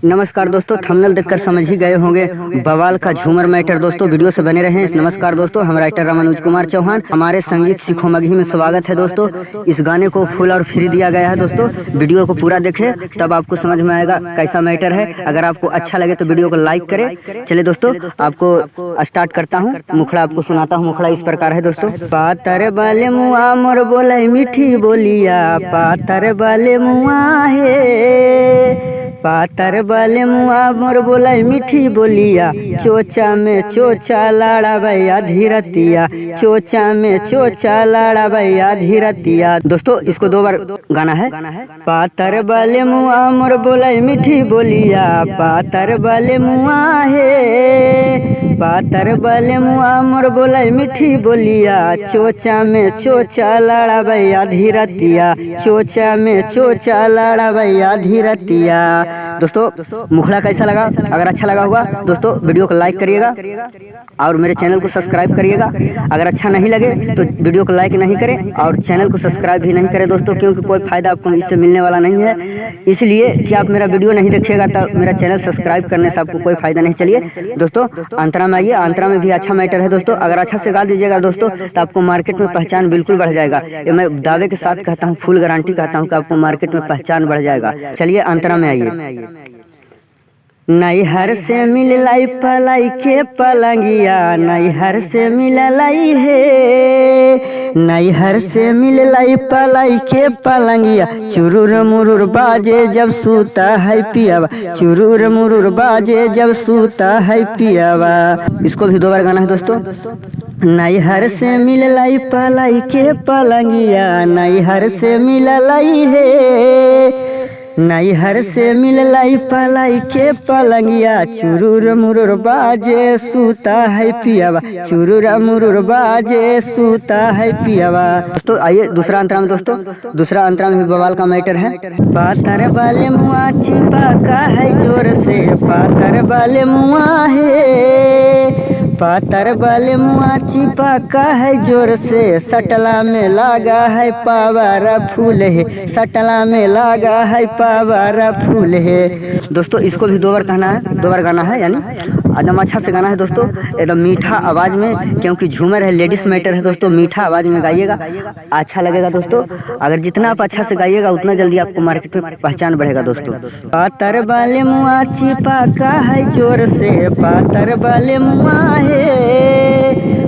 नमस्कार दोस्तों, थंबनेल देखकर समझ ही गए होंगे बवाल का झूमर मैटर। दोस्तों वीडियो से बने रहें। नमस्कार दोस्तों, हम राइटर रामानुज कुमार चौहान, हमारे संगीत सीखो मगही में स्वागत है। दोस्तों इस गाने को फुल और फ्री दिया गया है। दोस्तों वीडियो को पूरा देखें तब आपको समझ में आएगा कैसा मैटर है। अगर आपको अच्छा लगे तो वीडियो को लाइक करें। चलिए दोस्तों आपको स्टार्ट करता हूँ, मुखड़ा आपको सुनाता हूँ। मुखड़ा इस प्रकार है दोस्तों। पातर बाले मुआ मोर बोले मीठी बोलिया, पातर बाले मुआ है, पातर बाले मुआ मोर बोलाई मीठी बोलिया, चोचा में चोचा लाड़ा भैया धीरतिया, चोचा में चोचा लाड़ा भैया धीरतिया। दोस्तों इसको 2 बार गाना है। पातर बाले मुआ मोर बोलाई मीठी बोलिया, पातर बाले मुआ है, पातर बाले मुआ मोर बोलाई मीठी बोलिया, चोचा में चोचा लाड़ा भैया धीरतिया, चोचा में चोचा लाड़ा भैया धीरतिया। दोस्तों मुखड़ा कैसा लगा? अगर अच्छा लगा होगा दोस्तों वीडियो को लाइक करिएगा और मेरे चैनल को सब्सक्राइब करिएगा। अगर अच्छा नहीं लगे तो वीडियो को लाइक नहीं करें और चैनल को सब्सक्राइब भी नहीं करें दोस्तों, क्योंकि कोई फायदा आपको इससे मिलने वाला नहीं है। इसलिए कि आप मेरा वीडियो नहीं देखिएगा तो मेरा चैनल सब्सक्राइब करने से आपको कोई फायदा नहीं। चलिए दोस्तों अंतरा में आइए। अंतरा में भी अच्छा मैटर है दोस्तों। अगर अच्छा से गा दीजिएगा दोस्तों तो आपको मार्केट में पहचान बिल्कुल बढ़ जाएगा। ये मैं दावे के साथ कहता हूँ, फुल गारंटी कहता हूँ कि आपको मार्केट में पहचान बढ़ जाएगा। चलिए अंतरा में आइए। नैहर से मिल लाई पलाई के पलंगिया, नैहर से मिल लाई है, नैहर से मिल लाई पलाई के पलंगिया, चुरुर मुरुर बाजे जब सूता है पियावा, चुरुर मुरुर बाजे जब सूता है पियावा। इसको भी 2 बार गाना है दोस्तों। नैहर से मिल लाई पलाई के पलंगिया, नैहर से मिल लाई है, नैहर से मिल लाई पलाई के पलंगिया, चुरुर मुरुर बाजे सूता है पियावा, चुरुर मुरुर बाजे सूता है पियावा। दोस्तों आइए दूसरा अंतरा में। दोस्तों दूसरा अंतरा में भी बवाल का मैटर है। पातर बाले मुआ छिपा का है जोर से, पातर बाले मुआ है, पातर बाले मुआ छिपा का है जोर से, सटला में लागा है पावारा फूल है, सटला में लागा है पावारा फूल है। दोस्तों इसको भी 2 बार कहना है, 2 बार गाना है, यानी एकदम अच्छा से गाना है दोस्तों, एकदम मीठा आवाज में, क्योंकि झूमर है, लेडीज मैटर है दोस्तों। मीठा आवाज में गाइएगा, अच्छा लगेगा दोस्तों। अगर जितना आप अच्छा से गाइएगा उतना जल्दी आपको मार्केट में पहचान बढ़ेगा दोस्तों। पातर बाले मुआ छिपा का है जोर से, पातर बाले मुआ है,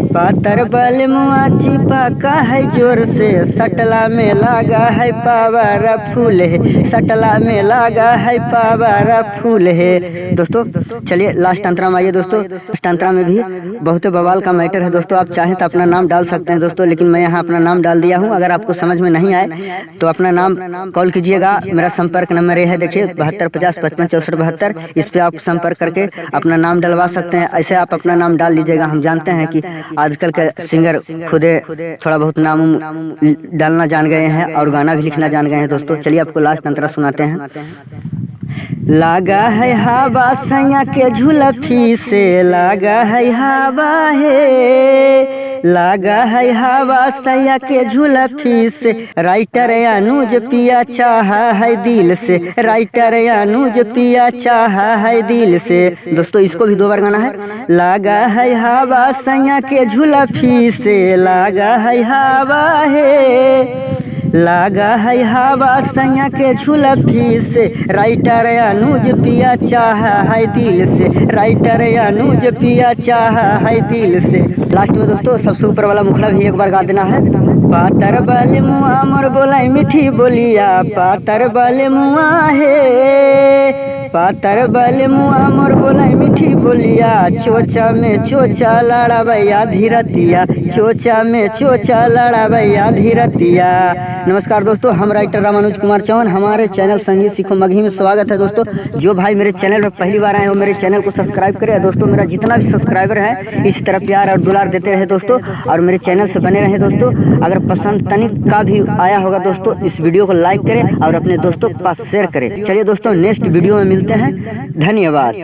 पातर बाले मुआ छिपा का है जोर से, सटला में लागा है पावारा फूल है, सटला में लागा है पावारा फूल है। दोस्तों चलिए लास्ट अंतरा में आइए। दोस्तों लास्ट अंतरा में भी बहुत बवाल का मैटर है दोस्तों। आप चाहें तो अपना नाम डाल सकते हैं दोस्तों, लेकिन मैं यहाँ अपना नाम डाल दिया हूँ। अगर आपको समझ में नहीं आए तो अपना नाम कॉल कीजिएगा। मेरा संपर्क नंबर ये है, देखिए 72 50 55 64 72। इस पर आप संपर्क करके अपना नाम डलवा सकते हैं। ऐसे आप अपना नाम डाल लीजिएगा। हम जानते हैं कि आजकल के सिंगर खुदे थोड़ा बहुत नाम डालना जान गए हैं और गाना भी लिखना जान गए हैं दोस्तों। चलिए आपको लास्ट अंतरा सुनाते हैं। लागा है हवा सैया के झुलफी से, लागा है हवा है, लागा है हवा सैया के झुलफी से, राइटर अनुज पिया चाहा है दिल से, राइटर अनुज पिया चाहा है दिल से। दोस्तों इसको भी 2 बार गाना है। लागा है हवा सैया के झुलफी से, लागा है हवा है, लागा है हवा सैया के झुलफी से, राइटर अनुज पिया चाहा है दिल से, राइटर अनुज पिया चाहा है दिल से। लास्ट में दोस्तों सबसे ऊपर वाला मुखड़ा भी 1 बार गा देना है। पातर बाले मुआ मोर बोलाई मीठी बोलिया, पातर बाले मुआ है, पातर बाले मुआ मोर बोलाई मीठी बोलिया, चोचा में चोचा लाड़ा भैया धीरतिया, चोचा में चोचा लाड़ा भैया धीरतिया। नमस्कार दोस्तों, हम राइटर रामानुज कुमार चौहान, हमारे चैनल संगीत सीखो मगही में स्वागत है दोस्तों। जो भाई मेरे चैनल पर पहली बार आए हो मेरे चैनल को सब्सक्राइब करें दोस्तों। मेरा जितना भी सब्सक्राइबर है इसी तरह प्यार और दुलार देते रहे दोस्तों, और मेरे चैनल से बने रहे दोस्तों। अगर पसंद तनिक का भी आया होगा दोस्तों इस वीडियो को लाइक करें और अपने दोस्तों के पास शेयर करें। चलिए दोस्तों नेक्स्ट वीडियो में मिलते हैं। धन्यवाद।